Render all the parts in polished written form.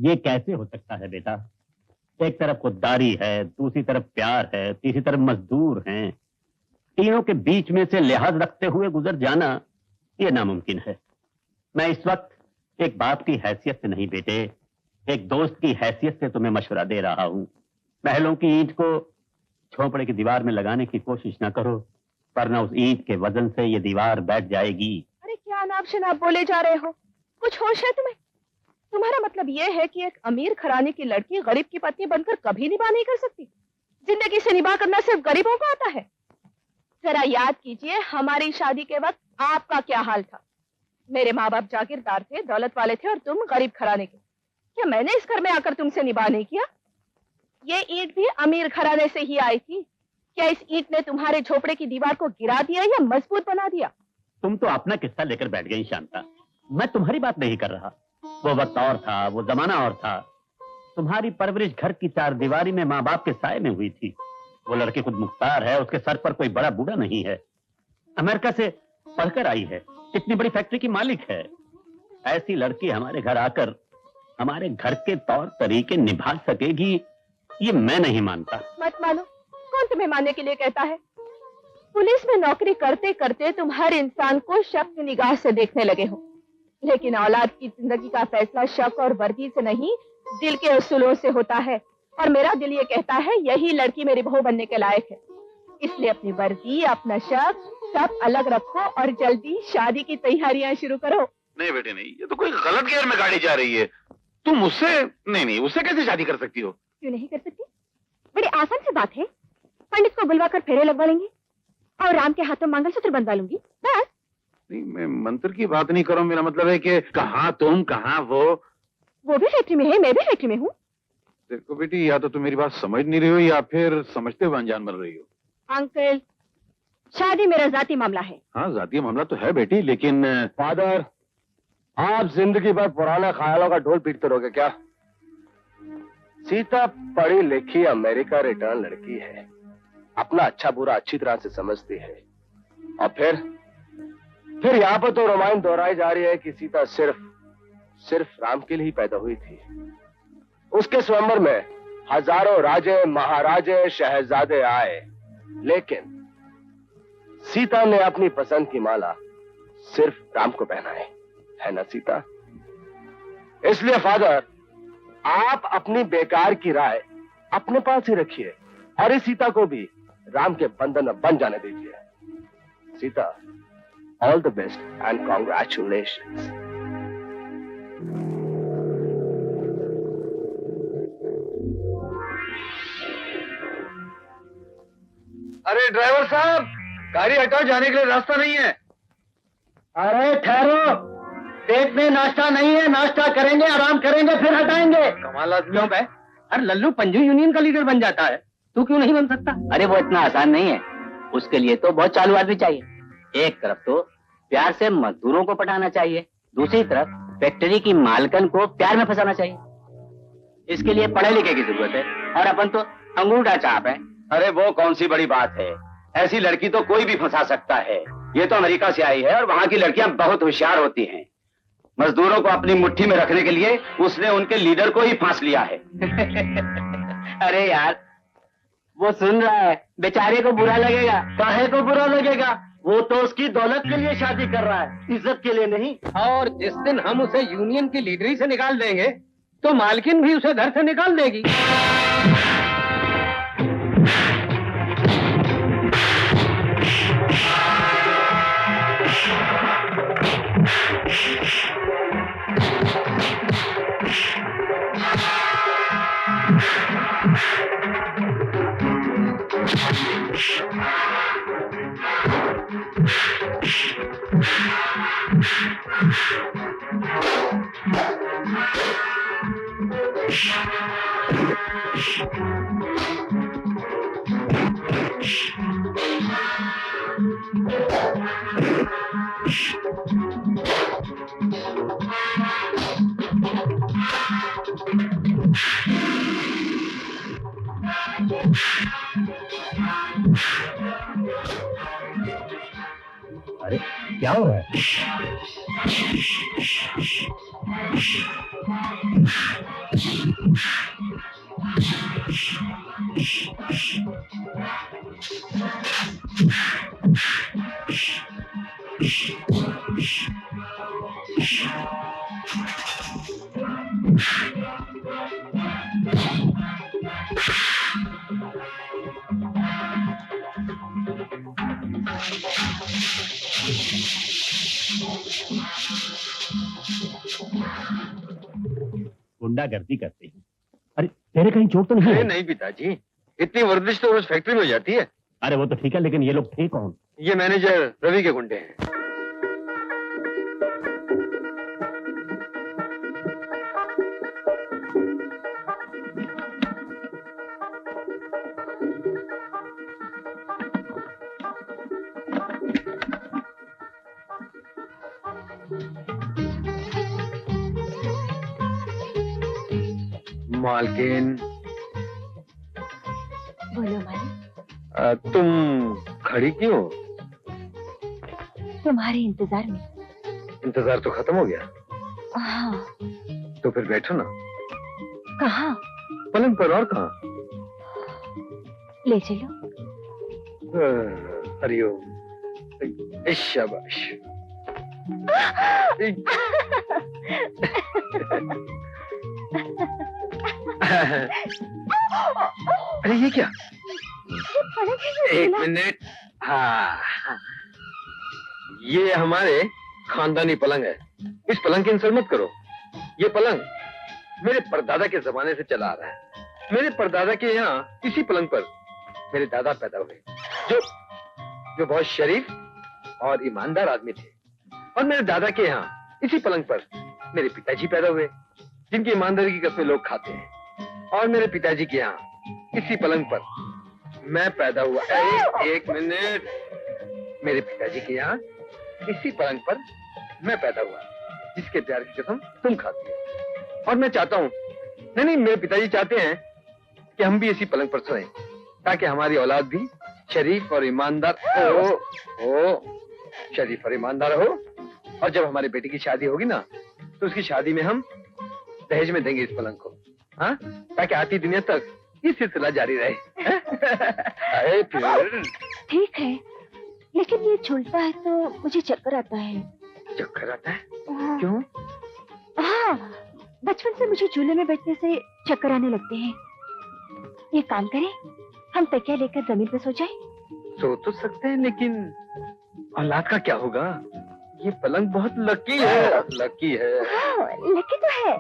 ये कैसे हो सकता है बेटा? एक तरफ खुददारी है, दूसरी तरफ प्यार है, तीसरी तरफ मजदूर हैं। तीनों के बीच में से लिहाज रखते हुए गुजर जाना ये नामुमकिन है। मैं इस वक्त एक बाप की हैसियत से नहीं बेटे, एक दोस्त की हैसियत से तुम्हें मशवरा दे रहा हूं। महलों की ईंट को झोंपड़े की दीवार में लगाने की कोशिश ना करो, वरना उस ईंट के वजन से ये दीवार बैठ जाएगी। अरे क्या नाम शनाब बोले जा रहे हो? कुछ होश है तुम्हें? तुम्हारा मतलब ये है कि एक अमीर घराने की लड़की गरीब की पत्नी बनकर कभी निभा नहीं कर सकती? जिंदगी से निभा करना सिर्फ गरीबों को आता है। जरा याद कीजिए, हमारी शादी के वक्त आपका क्या हाल था। मेरे माँ बाप जागीरदार थे, दौलत वाले थे, और तुम गरीब घराने के। क्या मैंने इस घर में आकर तुमसे निभा नहीं किया? ये ईंट भी अमीर घराने से ही आई थी। क्या इस ईंट ने तुम्हारे झोपड़े की दीवार को गिरा दिया या मजबूत बना दिया? तुम तो अपना किस्सा लेकर बैठ गई शांता। मैं तुम्हारी बात नहीं कर रहा। वो वक्त और था, वो जमाना और था। तुम्हारी परवरिश घर की चार दीवारी में माँ बाप के साए में हुई थी। वो लड़की खुद मुख्तार है, उसके सर पर कोई बड़ा बूढ़ा नहीं है। अमेरिका से पढ़कर आई है, इतनी बड़ी फैक्ट्री की मालिक है। ऐसी लड़की हमारे घर आकर हमारे घर के तौर तरीके निभा सकेगी, ये मैं नहीं मानता। मत मानो। कौन तुम्हें मानने के लिए कहता है? पुलिस में नौकरी करते करते तुम हर इंसान को शक की निगाह से देखने लगे हो, लेकिन औलाद की जिंदगी का फैसला शक और वर्दी से नहीं, दिल के उसूलों से होता है। और मेरा दिल ये कहता है यही लड़की मेरी बहू बनने के लायक है। इसलिए अपनी वर्दी, अपना शक सब अलग रखो और जल्दी शादी की तैयारियां शुरू करो। नहीं बेटे नहीं, ये तो कोई गलत गियर में गाड़ी जा रही है। तुम उससे नहीं, उससे कैसे शादी कर सकती हो? क्यों नहीं कर सकती? बड़ी आसान सी बात है। पंडित को बुलवाकर फेरे लगवा लेंगे और राम के हाथों मंगलसूत्र बंधवा लूंगी, बस। नहीं, मैं मंत्र की बात नहीं कर रहा हूँ। मेरा मतलब है कि कहाँ तुम, कहाँ वो भी फैक्ट्री में है, मैं भी फैक्ट्री में हूँ। देखो बेटी, या तो तुम मेरी बात समझ नहीं रही हो या फिर समझते हुए अनजान बन रही हो। अंकल, शादी मेरा जाती मामला है। हाँ, जाती मामला तो है बेटी, लेकिन फादर, आप जिंदगी भर पुराने ख्यालों का ढोल पीटते रहोगे क्या? सीता पढ़ी लिखी अमेरिका रिटर्न लड़की है, अपना अच्छा बुरा अच्छी तरह से समझती है। और फिर यहाँ पर तो रामायण दोहराई जा रही है कि सीता सिर्फ राम के लिए ही पैदा हुई थी। उसके स्वयंवर में हजारों राजे, महाराजे, शहजादे आए, लेकिन सीता ने अपनी पसंद की माला सिर्फ राम को पहनाए, है ना सीता? इसलिए फादर, आप अपनी बेकार की राय अपने पास ही रखिए और इस सीता को भी राम के बंधन में बन जाने दीजिए। Sita, all the best and congratulations. अरे ड्राइवर साहब, गाड़ी हटाओ, जाने के लिए रास्ता नहीं है। अरे ठहरो, पेट में नाश्ता नहीं है, नाश्ता करेंगे, आराम करेंगे, फिर हटाएंगे। कमाल आदमी है। अरे लल्लू पंजू यूनियन का लीडर बन जाता है, तू क्यों नहीं बन सकता? अरे वो इतना आसान नहीं है, उसके लिए तो बहुत चालू आदमी चाहिए। एक तरफ तो प्यार से मजदूरों को पटाना चाहिए, दूसरी तरफ फैक्ट्री की मालकन को प्यार में फंसाना चाहिए। इसके लिए पढ़े लिखे की जरूरत है, और अपन तो अंगूठा चाप है। अरे वो कौन सी बड़ी बात है, ऐसी लड़की तो कोई भी फंसा सकता है। ये तो अमेरिका से आई है और वहां की लड़कियां बहुत होशियार होती हैं। मजदूरों को अपनी मुट्ठी में रखने के लिए उसने उनके लीडर को ही फांस लिया है। अरे यार, वो सुन रहा है, बेचारे को बुरा लगेगा। काहे को बुरा लगेगा? वो तो उसकी दौलत के लिए शादी कर रहा है, इज्जत के लिए नहीं। और जिस दिन हम उसे यूनियन की लीडरी से निकाल देंगे तो मालकिन भी उसे घर से निकाल देगी। अरे क्या हो रहा है? गुंडागर्दी करते हैं। अरे तेरे कहीं चोट तो नहीं अरे है? नहीं पिताजी, इतनी वर्जिश तो रोज फैक्ट्री में हो जाती है। अरे वो तो ठीक है, लेकिन ये लोग थे कौन? ये मैनेजर रवि के गुंडे हैं। मालकिन, बोलो मालिक, तुम खड़ी क्यों? तुम्हारे इंतजार में। इंतजार तो खत्म हो गया। हाँ। तो फिर बैठो ना। कहाँ? पलंग पर, और कहाँ? ले चलो। हरिओम। शाबाश। अरे ये क्या? एक मिनट। हाँ, ये हमारे खानदानी पलंग है। इस पलंग की इंसल्ट मत करो। ये पलंग मेरे परदादा के जमाने से चला आ रहा है। मेरे परदादा के यहाँ इसी पलंग पर मेरे दादा पैदा हुए, जो बहुत शरीफ और ईमानदार आदमी थे। और मेरे दादा के यहाँ इसी पलंग पर मेरे पिताजी पैदा हुए, जिनकी ईमानदारी की कस्में लोग खाते हैं। और मेरे पिताजी के यहाँ इसी पलंग पर मैं पैदा हुआ। एक मिनट। मेरे पिताजी के यहाँ इसी पलंग पर मैं पैदा हुआ, जिसके प्यार की कसम तुम खाती हो। और मैं चाहता हूँ, नहीं, मेरे पिताजी चाहते हैं कि हम भी इसी पलंग पर सोएं, ताकि हमारी औलाद भी शरीफ और ईमानदार हो। शरीफ और ईमानदार हो। और जब हमारे बेटे की शादी होगी ना, तो उसकी शादी में हम दहेज में देंगे इस पलंग को। हाँ, ताकि आती दुनिया तक ये सिलसिला जारी रहे। अरे फिर ठीक है, लेकिन ये झूलता है तो मुझे चक्कर आता है। चक्कर आता है? हाँ। क्यों? हाँ, बचपन से मुझे झूले में बैठने से चक्कर आने लगते हैं। ये काम करें, हम तकिया लेकर जमीन पे सो जाएं? सो तो सकते हैं, लेकिन औलाद का क्या होगा? ये पलंग बहुत लकी है। लकी है। हाँ, लकी तो है।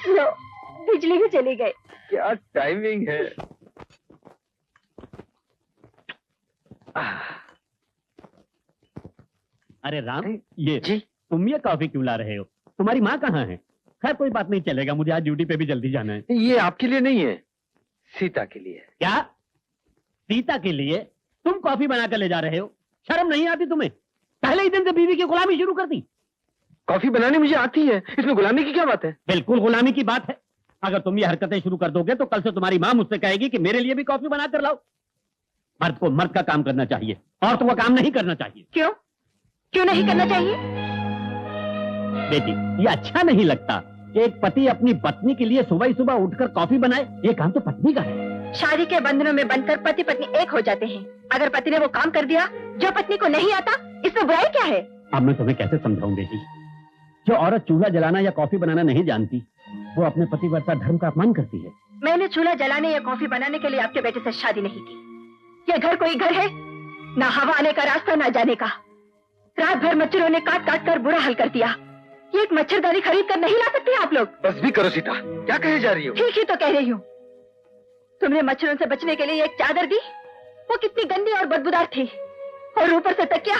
लो, बिजली भी चली गई। क्या टाइमिंग है। अरे राम, ये जी, तुम ये कॉफी क्यों ला रहे हो? तुम्हारी माँ कहाँ है? खैर कोई बात नहीं, चलेगा। मुझे आज ड्यूटी पे भी जल्दी जाना है। ये आपके लिए नहीं है, सीता के लिए। क्या? सीता के लिए तुम कॉफी बनाकर ले जा रहे हो? शर्म नहीं आती तुम्हें? पहले ही दिन से बीवी की गुलामी शुरू कर दी। कॉफी बनानी मुझे आती है, इसमें गुलामी की क्या बात है? बिल्कुल गुलामी की बात है। अगर तुम ये हरकतें शुरू कर दोगे तो कल से तुम्हारी माँ मुझसे कहेगी कि मेरे लिए भी कॉफी बना कर लाओ। मर्द को मर्द का काम करना चाहिए, औरतों का काम नहीं करना चाहिए। क्यों? क्यों नहीं करना चाहिए? बेटी, ये अच्छा नहीं लगता। एक पति अपनी पत्नी के लिए सुबह ही सुबह उठकर कॉफी बनाए। ये काम तो पत्नी का है। शादी के बंधनों में बंधकर पति पत्नी एक हो जाते हैं। अगर पति ने वो काम कर दिया जो पत्नी को नहीं आता, इसमें बुराई क्या है? अब मैं तुम्हें कैसे समझाऊं बेटी? जो औरत चूल्हा जलाना या कॉफी बनाना नहीं जानती, वो अपने पतिव्रता धर्म का अपमान करती है। मैंने चूल्हा जलाने या कॉफी बनाने के लिए आपके बेटे से शादी नहीं की। ये घर कोई घर है? ना हवा आने का रास्ता, ना जाने का। रात भर मच्छरों ने काट काट कर बुरा हाल कर दिया। ये एक मच्छरदानी खरीद कर नहीं ला सकते आप लोग? बस भी करो सीता, क्या कहे जा रही हो? ठीक ही तो कह रही हूँ। तुमने मच्छरों से बचने के लिए एक चादर दी, वो कितनी गंदी और बदबूदार थी। और ऊपर से तकिया,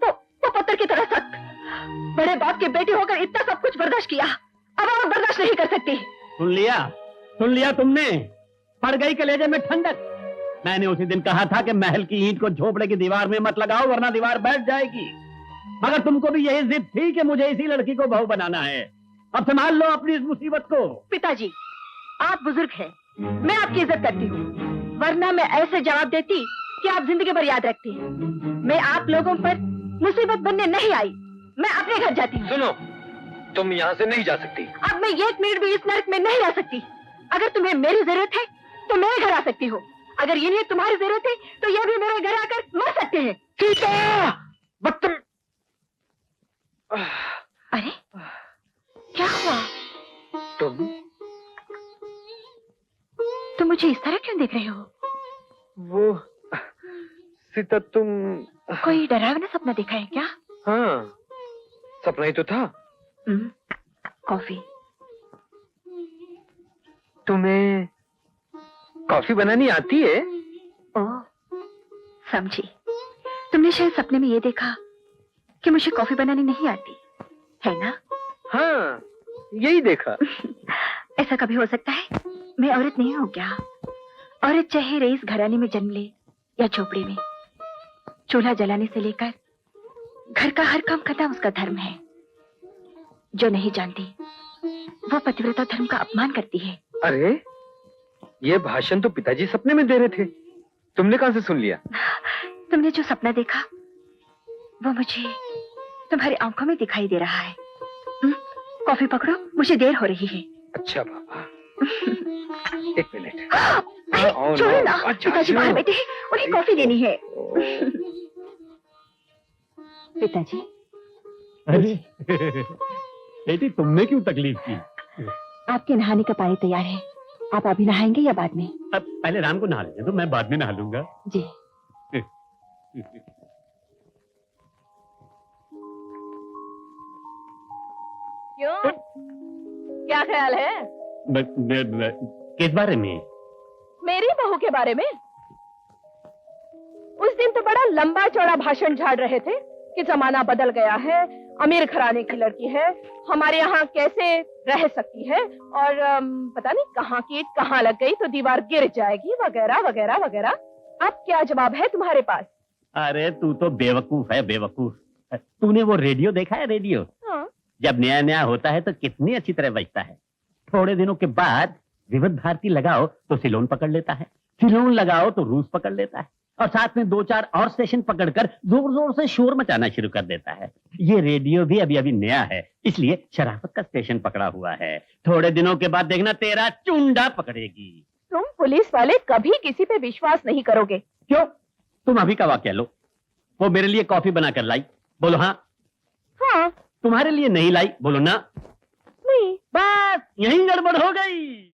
वो पत्थर की तरह सख्त। बड़े बाप की बेटी होकर इतना सब कुछ बर्दाश्त किया, अब और बर्दाश्त नहीं कर सकती। सुन लिया तुमने? पड़ गई कलेजे में ठंडक। मैंने उसी दिन कहा था कि महल की ईंट को झोपड़े की दीवार में मत लगाओ, वरना दीवार बैठ जाएगी। मगर तुमको भी यही जिद थी कि मुझे इसी लड़की को बहू बनाना है। अब संभाल लो अपनी इस मुसीबत को। पिताजी, आप बुजुर्ग हैं, मैं आपकी इज्जत करती हूँ, वरना मैं ऐसे जवाब देती कि आप जिंदगी भर याद रखती हैं। मैं आप लोगों पर मुसीबत बनने नहीं आई, मैं अपने घर जाती हूँ। सुनो, तुम यहाँ से नहीं जा सकती। अब मैं 1 मिनट भी इस नर्क में नहीं रह सकती। अगर तुम्हें मेरी जरूरत है तो मेरे घर आ सकती हो, अगर ये नहीं तुम्हारी जरूरत है तो ये भी मेरे घर आकर मर सकते हैं। सीता, बदतम। अरे क्या हुआ? तुम मुझे इस तरह क्यों देख रहे हो? वो सीता, तुम कोई डरावना सपना देखा है क्या? हाँ, सपना ही तो था। कॉफी। तुम्हें कॉफी बनानी आती है? ओह, समझी। तुमने शायद सपने में ये देखा कि मुझे कॉफी बनानी नहीं आती है ना? हाँ, यही देखा। ऐसा कभी हो सकता है? मैं औरत नहीं हूँ क्या? औरत चाहे रईस घराने में जन्म ले या झोपड़ी में, चूल्हा जलाने से लेकर घर का हर काम करना उसका धर्म है। जो नहीं जानती वो पतिव्रता धर्म का अपमान करती है। अरे, ये भाषण तो पिताजी सपने में दे रहे थे, तुमने कहां से सुन लिया? तुमने जो सपना देखा वो मुझे तुम्हारी आंखों में दिखाई दे रहा है। कॉफी पकड़ो, मुझे देर हो रही है। अच्छा बाबा, 1 मिनट। छोड़ो ना, पिताजी बाहर बैठे हैं, उन्हें कॉफी देनी है। पिताजी। अरे बेटी, तुमने क्यों तकलीफ की? आपके नहाने का पानी तैयार है, आप अभी नहाएंगे या बाद में? अब पहले राम को नहा लेने दो, मैं बाद में नहा लूंगा। जी। क्यों? क्या ख्याल है? किस बारे में? मेरी बहू के बारे में। उस दिन तो बड़ा लंबा चौड़ा भाषण झाड़ रहे थे कि जमाना बदल गया है, अमीर घराने की लड़की है, हमारे यहाँ कैसे रह सकती है, और पता नहीं कहाँ कीट कहाँ लग गई तो दीवार गिर जाएगी, वगैरह वगैरह वगैरह। अब क्या जवाब है तुम्हारे पास? अरे तू तो बेवकूफ है, बेवकूफ। तूने वो रेडियो देखा है? रेडियो हाँ। जब नया नया होता है तो कितनी अच्छी तरह बजता है। थोड़े दिनों के बाद विविध भारती लगाओ तो सिलोन पकड़ लेता है, सिलोन लगाओ तो रूस पकड़ लेता है, और साथ में 2-4 और स्टेशन पकड़कर जोर जोर से शोर मचाना शुरू कर देता है। ये रेडियो भी अभी अभी नया है, इसलिए शराफत का स्टेशन पकड़ा हुआ है। थोड़े दिनों के बाद देखना तेरा चुंडा पकड़ेगी। तुम पुलिस वाले कभी किसी पे विश्वास नहीं करोगे। क्यों? तुम अभी का वाकया लो। वो मेरे लिए कॉफी बनाकर लाई, बोलो हाँ। हाँ। तुम्हारे लिए नहीं लाई, बोलो ना। नहीं। बस यही गड़बड़ हो गई।